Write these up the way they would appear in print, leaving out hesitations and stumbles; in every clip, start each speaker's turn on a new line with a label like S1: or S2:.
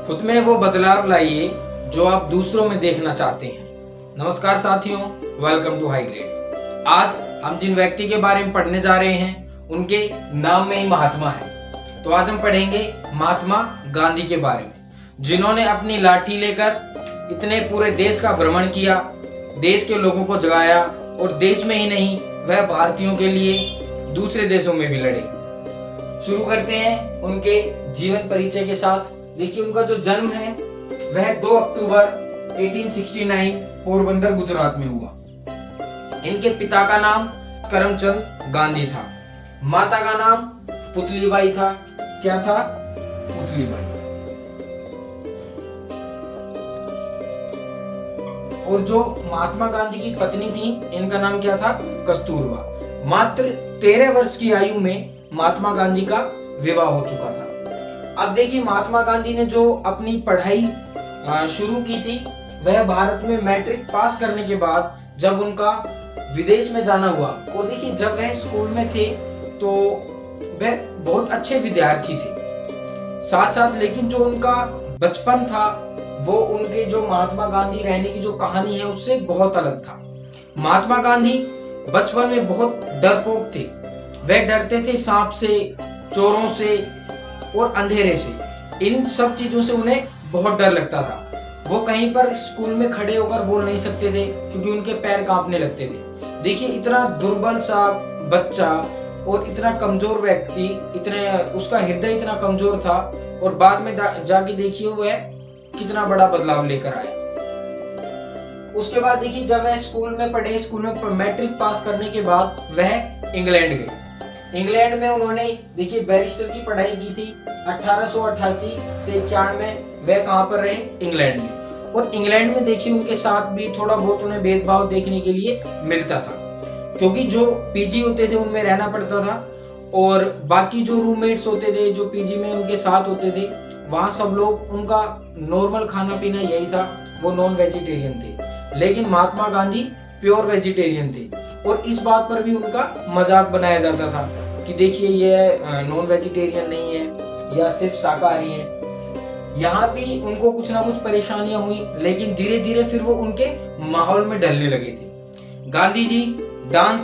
S1: खुद में वो बदलाव लाइए जो आप दूसरों में देखना चाहते हैं। नमस्कार साथियों, वेलकम टू हाई ग्रेड। आज हम जिन व्यक्ति के बारे में पढ़ने जा रहे हैं उनके नाम में ही महात्मा है। तो आज हम पढ़ेंगे महात्मा गांधी के बारे में, जिन्होंने अपनी लाठी लेकर इतने पूरे देश का भ्रमण किया, देश के लोगों को जगाया और देश में ही नहीं वह भारतीयों के लिए दूसरे देशों में भी लड़े। शुरू करते हैं उनके जीवन परिचय के साथ। देखिए, उनका जो जन्म है वह 2 अक्टूबर 1869 पोरबंदर गुजरात में हुआ। इनके पिता का नाम करमचंद गांधी था, माता का नाम पुतलीबाई था। क्या था? पुतलीबाई। और जो महात्मा गांधी की पत्नी थी, इनका नाम क्या था? कस्तूरबा। मात्र 13 वर्ष की आयु में महात्मा गांधी का विवाह हो चुका था। अब देखिए, महात्मा गांधी ने जो अपनी पढ़ाई शुरू की थी वह भारत में मैट्रिक पास करने के बाद जब उनका विदेश में जाना हुआ, और देखिए जब वह स्कूल में थे तो वह बहुत अच्छे विद्यार्थी थे साथ साथ, लेकिन जो उनका बचपन था वो उनके जो महात्मा गांधी रहने की जो कहानी है उससे बहुत अलग था। महात्मा गांधी बचपन में बहुत डरपोक थे। वह डरते थे सांप से, चोरों से और अंधेरे से। इन सब चीजों से उन्हें बहुत डर लगता था। वो कहीं पर स्कूल में खड़े होकर बोल नहीं सकते थे क्योंकि उनके पैर कांपने लगते थे। देखिए, इतना दुर्बल सा बच्चा और इतना कमजोर व्यक्ति, उसका हृदय इतना कमजोर था, और बाद में जाके देखिए वह कितना बड़ा बदलाव लेकर आया। उसके बाद देखिए, जब वह स्कूल में पढ़े, स्कूल में मैट्रिक पास करने के बाद वह इंग्लैंड गए। इंग्लैंड में उन्होंने देखिए बैरिस्टर की पढ़ाई की थी। 1888 से 91 में वह कहां पर रहे? इंग्लैंड में। और इंग्लैंड में देखिए उनके साथ भी थोड़ा बहुत उन्हें भेदभाव देखने के लिए मिलता था, क्योंकि जो पीजी होते थे उनमें रहना पड़ता था, और बाकी जो रूममेट्स होते थे जो पीजी में उनके साथ होते थे, वहां सब लोग, उनका नॉर्मल खाना पीना यही था, वो नॉन वेजिटेरियन थे। लेकिन महात्मा गांधी प्योर वेजिटेरियन थे, और इस बात पर भी उनका मजाक बनाया जाता था कि देखिए ये नॉन वेजिटेरियन नहीं है या सिर्फ शाकाहारी है। यहाँ भी उनको कुछ ना कुछ परेशानियां हुई, लेकिन धीरे धीरे फिर वो उनके माहौल में ढलने लगे थे। गांधी जी डांस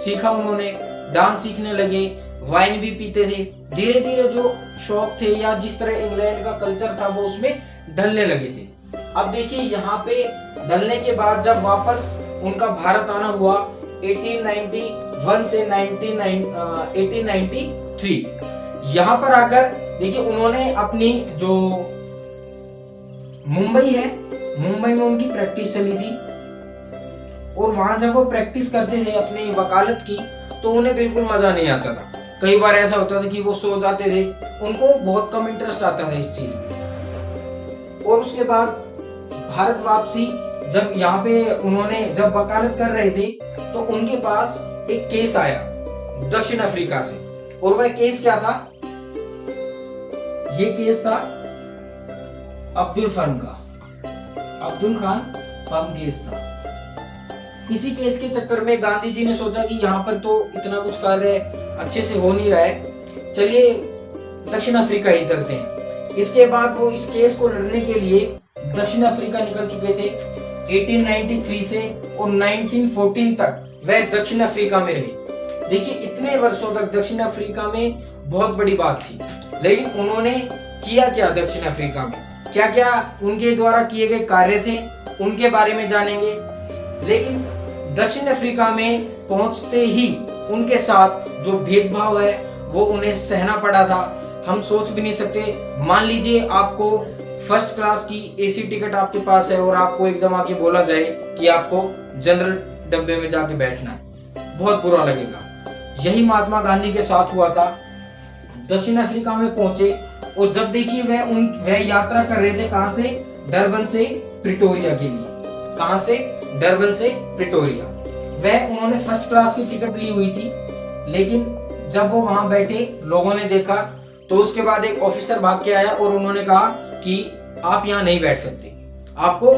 S1: सीखा, उन्होंने डांस सीखने लगे, वाइन भी पीते थे। धीरे धीरे जो शौक थे या जिस तरह इंग्लैंड का कल्चर था वो उसमें ढलने लगे थे। अब देखिए, यहाँ पे ढलने के बाद जब वापस उनका भारत आना हुआ 1891 से 1893, यहाँ पर आकर देखिए उन्होंने अपनी जो मुंबई है, मुंबई में उनकी प्रैक्टिस चली थी, और वहां जब वो प्रैक्टिस करते थे अपनी वकालत की तो उन्हें बिल्कुल मजा नहीं आता था। कई बार ऐसा होता था कि वो सो जाते थे, उनको बहुत कम इंटरेस्ट आता था इस चीज में। और उसके बाद भारत वापसी, जब यहाँ पे उन्होंने जब वकालत कर रहे थे तो उनके पास एक केस आया दक्षिण अफ्रीका से, और वह केस क्या था? ये केस था अब्दुल फर्म का, अब्दुल खान फर्म केस था। इसी केस के चक्कर में गांधी जी ने सोचा कि यहाँ पर तो इतना कुछ कार्य अच्छे से हो नहीं रहा है, चलिए दक्षिण अफ्रीका ही चलते हैं। इसके बाद वो इस केस को लड़ने के लिए दक्षिण अफ्रीका निकल चुके थे। 1893 से और 1914 तक वह दक्षिण अफ्रीका में रहे। देखिए, इतने वर्षों तक दक्षिण अफ्रीका में बहुत बड़ी बात थी, लेकिन उन्होंने किया क्या दक्षिण अफ्रीका में, क्या क्या उनके द्वारा किए गए कार्य थे, उनके बारे में जानेंगे। लेकिन दक्षिण अफ्रीका में पहुंचते ही उनके साथ जो भेदभाव है वो उन्हें सहना पड़ा था। हम सोच भी नहीं सकते। मान लीजिए आपको फर्स्ट क्लास की एसी टिकट आपके पास है और आपको एकदम आके बोला जाए कि आपको जनरल डब्बे में जाके बैठना है, बहुत बुरा लगेगा। यही महात्मा गांधी के साथ हुआ था। दक्षिण अफ्रीका में पहुंचे, और जब देखिए वह यात्रा कर रहे थे कहां से? डरबन से प्रिटोरिया के लिए। कहां से? डरबन से प्रिटोरिया। वह उन्होंने फर्स्ट क्लास की टिकट ली हुई थी, लेकिन जब वो वहां बैठे, लोगों ने देखा, तो उसके बाद एक ऑफिसर भाग के आया और उन्होंने कहा कि आप यहाँ नहीं बैठ सकते, आपको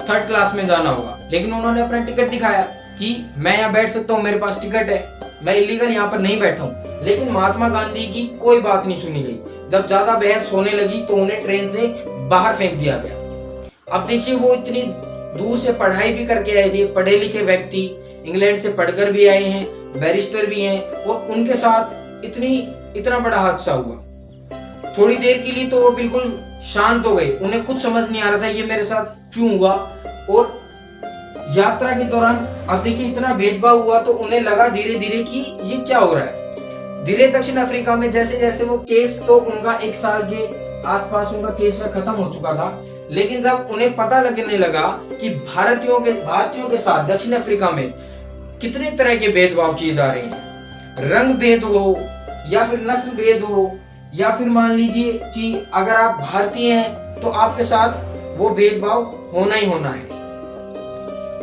S1: 3rd क्लास में जाना होगा। लेकिन उन्होंने अपना टिकट दिखाया कि मैं यहाँ बैठ सकता हूँ, मेरे पास टिकट है, मैं इलीगल यहाँ पर नहीं बैठा हूँ। लेकिन महात्मा गांधी की कोई बात नहीं सुनी गई। जब ज्यादा बहस होने लगी तो उन्हें ट्रेन से बाहर फेंक दिया गया। अब देखिए वो इतनी दूर से पढ़ाई भी करके आए थे, पढ़े लिखे व्यक्ति, इंग्लैंड से पढ़कर भी आए हैं, बैरिस्टर भी हैं, और उनके साथ इतना बड़ा हादसा हुआ। थोड़ी देर के लिए तो वो बिल्कुल शांत हो गए, उन्हें कुछ समझ नहीं आ रहा था ये मेरे साथ क्यों हुआ। और यात्रा के दौरान अब देखिए इतना भेदभाव हुआ तो उन्हें लगा धीरे धीरे कि ये क्या हो रहा है। धीरे दक्षिण अफ्रीका में जैसे जैसे वो केस, तो उनका 1 साल के आसपास उनका केस खत्म हो चुका था, लेकिन जब उन्हें पता लगने लगा कि भारतीयों के साथ दक्षिण अफ्रीका में कितने तरह के भेदभाव किए जा रहे हैं, रंग भेद हो या फिर नस्ल भेद हो, या फिर मान लीजिए कि अगर आप भारतीय हैं तो आपके साथ वो भेदभाव होना ही होना है।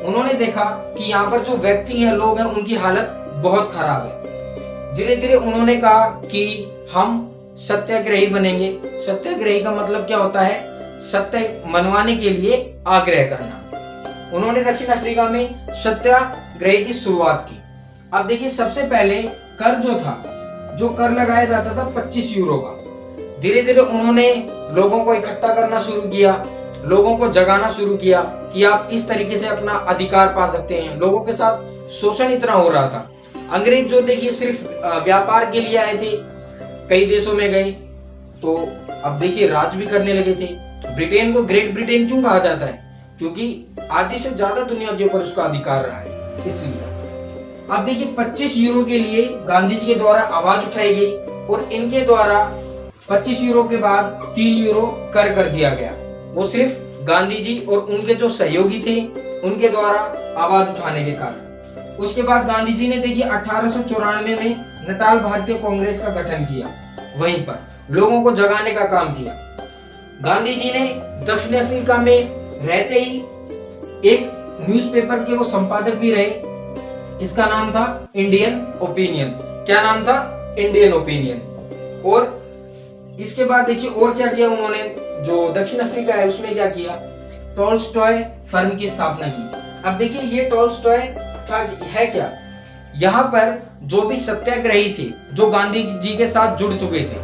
S1: उन्होंने देखा कि यहाँ पर जो व्यक्ति हैं, लोग हैं, उनकी हालत बहुत खराब है। धीरे धीरे उन्होंने कहा कि हम सत्याग्रही बनेंगे। सत्याग्रही का मतलब क्या होता है? सत्य मनवाने के लिए आग्रह करना। उन्होंने दक्षिण अफ्रीका में सत्याग्रह की शुरुआत की। अब देखिए सबसे पहले कर जो कर लगाया जाता था 25 यूरो का, धीरे धीरे उन्होंने लोगों को इकट्ठा करना शुरू किया, लोगों को जगाना शुरू किया कि आप इस तरीके से अपना अधिकार पा सकते हैं। लोगों के साथ शोषण इतना हो रहा था। अंग्रेज जो देखिए सिर्फ व्यापार के लिए आए थे, कई देशों में गए तो अब देखिए राज भी करने लगे थे। ब्रिटेन को ग्रेट ब्रिटेन क्यों कहा जाता है? क्योंकि आधी से ज्यादा दुनिया के ऊपर उसका अधिकार रहा है, इसलिए। अब देखिए 25 यूरो के लिए गांधी जी के द्वारा आवाज उठाई गई और इनके द्वारा 25 यूरो के बाद 3 यूरो कर दिया गया। वो सिर्फ गांधी जी और उनके जो सहयोगी थे उनके द्वारा आवाज उठाने के कारण। उसके बाद गांधी जी ने देखिए 1894 में नटाल भारतीय कांग्रेस का गठन किया, वहीं पर लोगों को जगाने का काम किया। गांधी जी ने दक्षिण अफ्रीका में रहते ही एक न्यूज़पेपर के वो संपादक भी रहे, इसका नाम था इंडियन ओपिनियन। क्या नाम था? Indian opinion. और इसके बाद देखिए और क्या किया उन्होंने, जो दक्षिण अफ्रीका है उसमें क्या किया, टॉलस्टॉय फर्म की स्थापना की। अब देखिए ये टॉलस्टॉय है क्या, यहाँ पर जो भी सत्याग्रही थे, जो गांधी जी के साथ जुड़ चुके थे,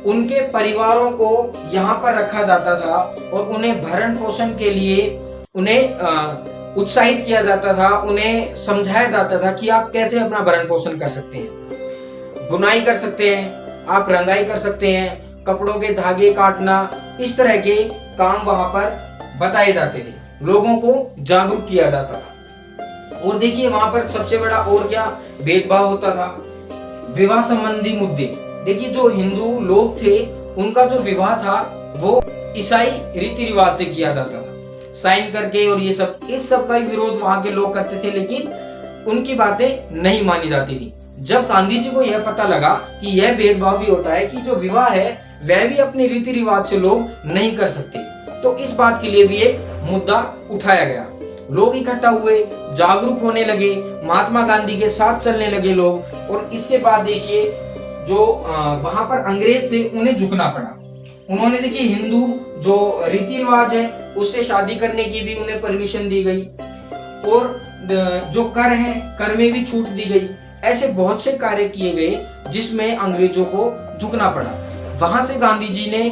S1: उनके परिवारों को यहाँ पर रखा जाता था और उन्हें भरण पोषण के लिए उन्हें उत्साहित किया जाता था, उन्हें समझाया जाता था कि आप कैसे अपना भरण पोषण कर सकते हैं, बुनाई कर सकते हैं, आप रंगाई कर सकते हैं, कपड़ों के धागे काटना, इस तरह के काम वहां पर बताए जाते थे, लोगों को जागरूक किया जाता था। और देखिए वहां पर सबसे बड़ा और क्या भेदभाव होता था, विवाह संबंधी मुद्दे। देखिए जो हिंदू लोग थे उनका जो विवाह था वो ईसाई रीति रिवाज से किया जाता था, साइन करके, और ये सब, इस सब का विरोध वहां के लोग करते थे, लेकिन उनकी बातें नहीं मानी जाती थी। जब गांधी जी को यह पता लगा कि यह भेदभाव भी होता है, कि जो विवाह है वह भी अपने रीति रिवाज से लोग नहीं कर सकते, तो इस बात के लिए भी एक मुद्दा उठाया गया। लोग इकट्ठा हुए, जागरूक होने लगे, महात्मा गांधी के साथ चलने लगे लोग। और इसके बाद देखिए जो वहां पर अंग्रेज थे उन्हें झुकना पड़ा। उन्होंने देखिए हिंदू जो रीति रिवाज है उससे शादी करने की भी उन्हें परमिशन दी गई, और जो कर है कर में भी छूट दी गई। ऐसे बहुत से कार्य किए गए जिसमें अंग्रेजों को झुकना पड़ा। वहां से गांधी जी ने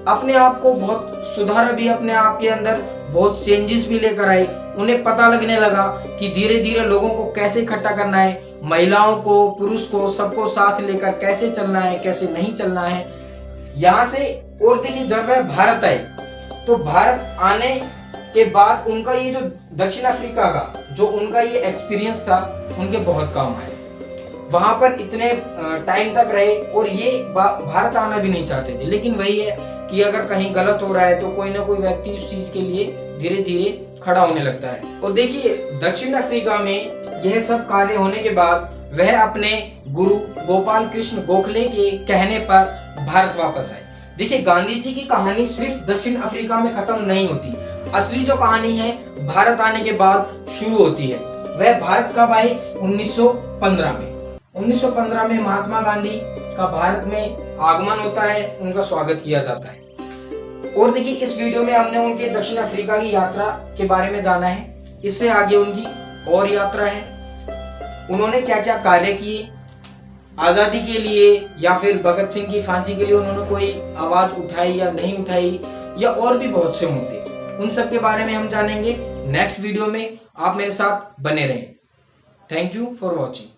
S1: अपने आप को बहुत सुधारा भी, अपने आप के अंदर बहुत चेंजेस भी लेकर आए। उन्हें पता लगने लगा कि धीरे धीरे लोगों को कैसे इकट्ठा करना है, महिलाओं को, पुरुष को, सबको साथ लेकर कैसे चलना है, कैसे नहीं चलना है। यहाँ से और देखिए जब वह भारत आए तो भारत आने के बाद उनका ये जो दक्षिण अफ्रीका का जो उनका ये एक्सपीरियंस था उनके बहुत काम आए। वहां पर इतने टाइम तक रहे और ये भारत आना भी नहीं चाहते थे, लेकिन वही है कि अगर कहीं गलत हो रहा है तो कोई ना कोई व्यक्ति उस चीज के लिए धीरे धीरे खड़ा होने लगता है। और देखिए दक्षिण अफ्रीका में यह सब कार्य होने के बाद वह अपने गुरु गोपाल कृष्ण गोखले के कहने पर भारत वापस आए। देखिए गांधी जी की कहानी सिर्फ दक्षिण अफ्रीका में खत्म नहीं होती, असली जो कहानी है भारत आने के बाद शुरू होती है। वह भारत कब आई? 1915 में। 1915 में महात्मा गांधी का भारत में आगमन होता है, उनका स्वागत किया जाता है। और देखिए इस वीडियो में हमने उनके दक्षिण अफ्रीका की यात्रा के बारे में जाना है। इससे आगे उनकी और यात्रा है, उन्होंने क्या क्या कार्य किए आजादी के लिए, या फिर भगत सिंह की फांसी के लिए उन्होंने कोई आवाज उठाई या नहीं उठाई, या और भी बहुत से मुद्दे, उन सब के बारे में हम जानेंगे नेक्स्ट वीडियो में। आप मेरे साथ बने रहें। Thank you for watching.